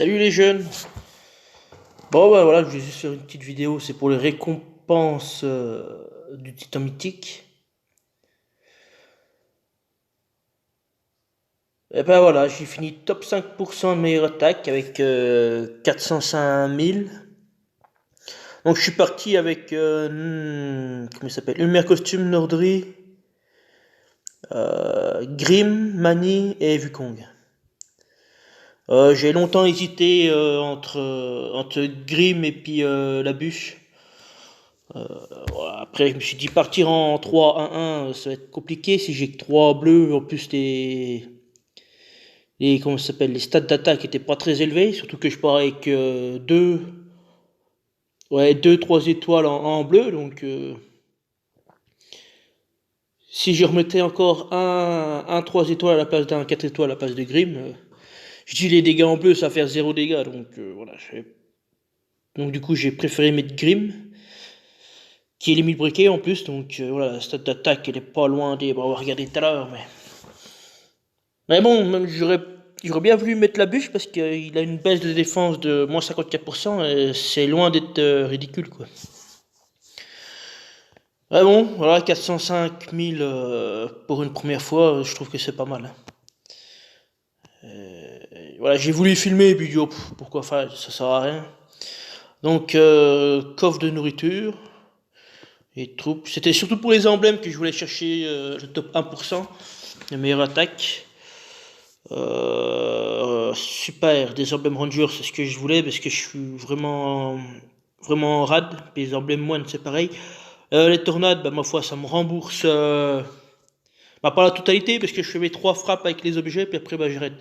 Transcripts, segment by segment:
Salut les jeunes. Bon bah voilà, je vais juste faire une petite vidéo, c'est pour les récompenses du Titan mythique. Et ben voilà, j'ai fini top 5% de meilleure attaque avec 405 000. Donc je suis parti avec, comment il s'appelle, Ulmer Costume, Nordri, Grim, Mani et Wukong. J'ai longtemps hésité entre Grim et puis la bûche. Voilà, après, je me suis dit partir en 3-1-1, ça va être compliqué si j'ai que 3 bleus. En plus, comment ça s'appelle, les stats d'attaque étaient pas très élevés. Surtout que je pars avec 3 étoiles en bleu. Donc, si je remettais encore un 3 étoiles à la place d'un 4 étoiles à la place de Grim, je dis les dégâts en bleu, ça va faire 0 dégâts. Donc, voilà. Donc, du coup, j'ai préféré mettre Grim, qui est limite briquet en plus. Donc, voilà, la stat d'attaque, elle est pas loin des. Bon, on va regarder tout à l'heure, mais bon, même j'aurais bien voulu mettre la bûche parce qu'il a une baisse de défense de moins 54% et c'est loin d'être ridicule, quoi. Ah bon, voilà, 405 000 pour une première fois, je trouve que c'est pas mal, hein. Voilà, j'ai voulu filmer et puis j'ai dit, oh, pourquoi faire, ça sert à rien. Donc, coffre de nourriture et troupes. C'était surtout pour les emblèmes que je voulais chercher le top 1% de meilleure attaque. Super, des emblèmes Rangers, c'est ce que je voulais parce que je suis vraiment rad. Les emblèmes moines, c'est pareil. Les tornades, bah, ma foi, ça me rembourse. Bah, pas la totalité parce que je fais mes 3 frappes avec les objets, puis après, bah, j'arrête.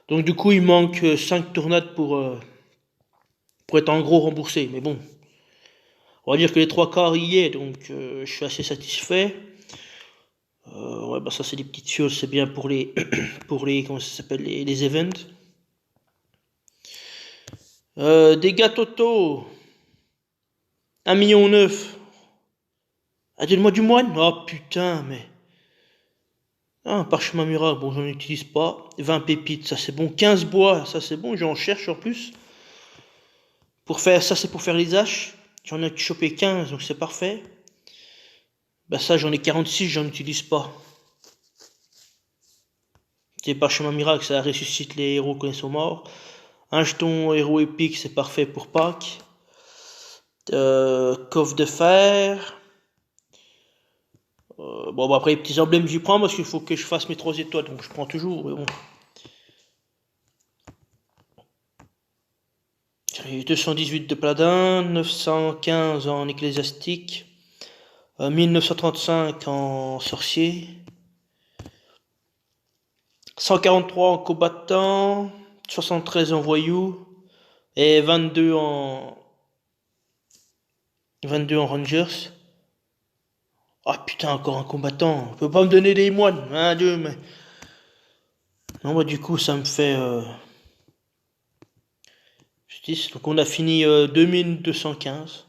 Donc, du coup, il manque 5 tornades pour être en gros remboursé. Mais bon, on va dire que les 3 quarts y est, donc je suis assez satisfait. Ouais, bah, ça, c'est des petites choses, c'est bien pour les, comment ça s'appelle, les events. Dégâts totaux, 1,9 million. Ah, donne-moi du moine. Oh putain, mais. Ah, un parchemin miracle, bon, j'en utilise pas. 20 pépites, ça c'est bon. 15 bois, ça c'est bon, j'en cherche en plus. Pour faire ça, c'est pour faire les haches. J'en ai chopé 15, donc c'est parfait. Bah, ça, j'en ai 46, j'en utilise pas. C'est parchemin miracle, ça ressuscite les héros quand ils sont morts. Un jeton héros épique, c'est parfait pour Pâques. Coffre de fer. Bon, bah, après les petits emblèmes, j'y prends parce qu'il faut que je fasse mes 3 étoiles, donc je prends toujours, mais bon. J'ai 218 de paladin, 915 en ecclésiastique, 1935 en sorcier, 143 en combattant, 73 en voyou et 22 en rangers. Ah putain, encore un combattant. On peut pas me donner des moines, hein, Dieu, mais. Non, bah, du coup, ça me fait. 10. Donc, on a fini 2215.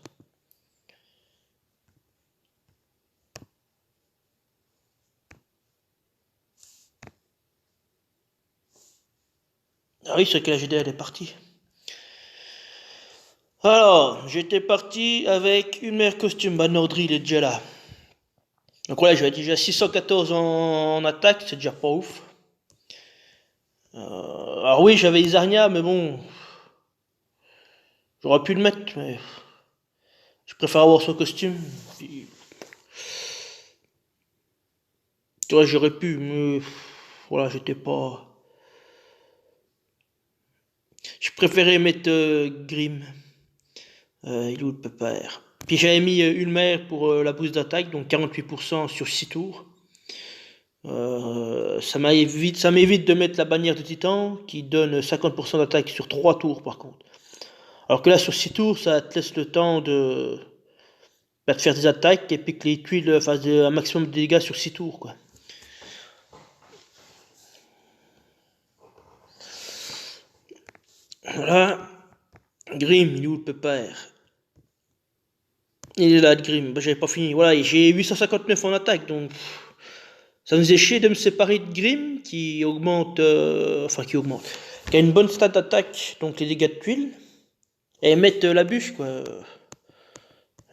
Ah oui, c'est que la GDL est partie. Alors, j'étais parti avec une mère costume. Bah, Nordri, il est déjà là. Donc voilà, j'avais déjà 614 en attaque, c'est déjà pas ouf. Alors oui, j'avais Isarnia, mais bon, j'aurais pu le mettre, mais je préfère avoir son costume. Puis, tu vois, j'aurais pu, mais voilà, j'étais pas. Je préférais mettre Grim. Il est où le pépère? Puis j'avais mis Ulmer pour la boost d'attaque, donc 48% sur 6 tours. Ça m'évite de mettre la bannière de Titan qui donne 50% d'attaque sur 3 tours par contre. Alors que là sur 6 tours, ça te laisse le temps de faire des attaques et puis que les tuiles fassent un maximum de dégâts sur 6 tours, quoi. Voilà. Grim, il est où le pépère? Il est là, Grim. Bah, j'avais pas fini. Voilà, j'ai 859 en attaque, donc Ça me faisait chier de me séparer de Grim, qui augmente, qui a une bonne stat d'attaque, donc les dégâts de tuiles, et mettre la bûche, quoi.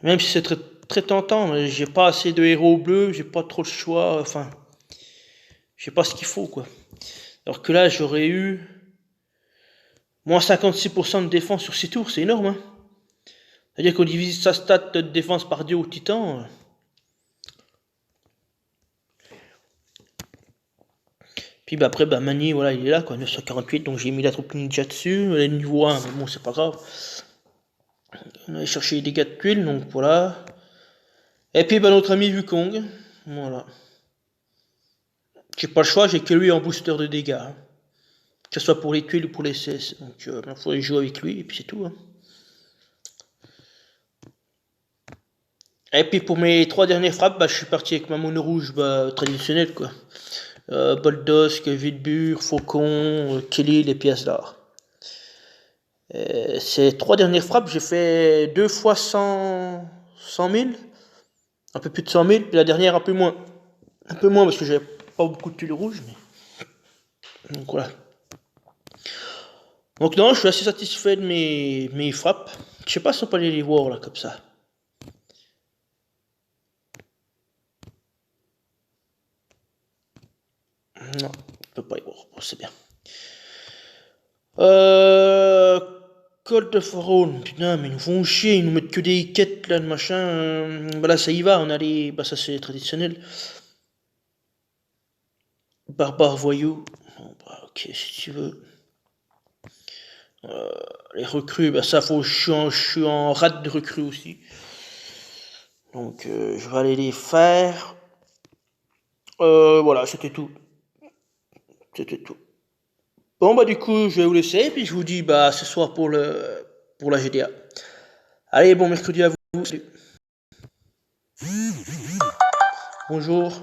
Même si c'est très, très tentant, mais j'ai pas assez de héros bleus, j'ai pas trop le choix, enfin, je sais pas ce qu'il faut, quoi. Alors que là, j'aurais eu moins 56% de défense sur 6 tours, c'est énorme, hein. C'est-à-dire qu'on divise sa stat de défense par 2 au titan. Puis bah après, bah Mani, voilà, il est là, quoi, 948, donc j'ai mis la troupe ninja dessus, elle est niveau 1, mais bon, c'est pas grave. On allait chercher les dégâts de tuiles, donc voilà. Et puis bah notre ami Wukong, voilà. J'ai pas le choix, j'ai que lui en booster de dégâts. Hein. Que ce soit pour les tuiles ou pour les CS. Donc il faudrait jouer avec lui, et puis c'est tout. Hein. Et puis pour mes 3 dernières frappes, bah, je suis parti avec ma mono rouge bah, traditionnelle, quoi. Boldosk, Vidbur, Faucon, Kelly, les pièces d'or. Ces 3 dernières frappes, j'ai fait 2 fois 100 000, un peu plus de 100 000, puis la dernière un peu moins. Un peu moins parce que j'avais pas beaucoup de tuiles rouges. Mais... Donc voilà. Donc non, je suis assez satisfait de mes frappes. Je sais pas si on peut aller les voir là comme ça. Non, on peut pas les voir. Bon, c'est bien. Cold of Rhône, putain, mais ils nous font chier, ils nous mettent que des quêtes là, de machin. Bah là, ça y va, on a les. Bah, ça c'est traditionnel. Barbare voyou. Bon, bah, ok, si tu veux. Les recrues, bah ça faut. Je suis en rate de recrues aussi. Donc je vais aller les faire. Voilà, c'était tout. C'était tout. Bon bah du coup je vais vous laisser, puis je vous dis bah ce soir pour la GDA. Allez, bon mercredi à vous. Salut. Bonjour.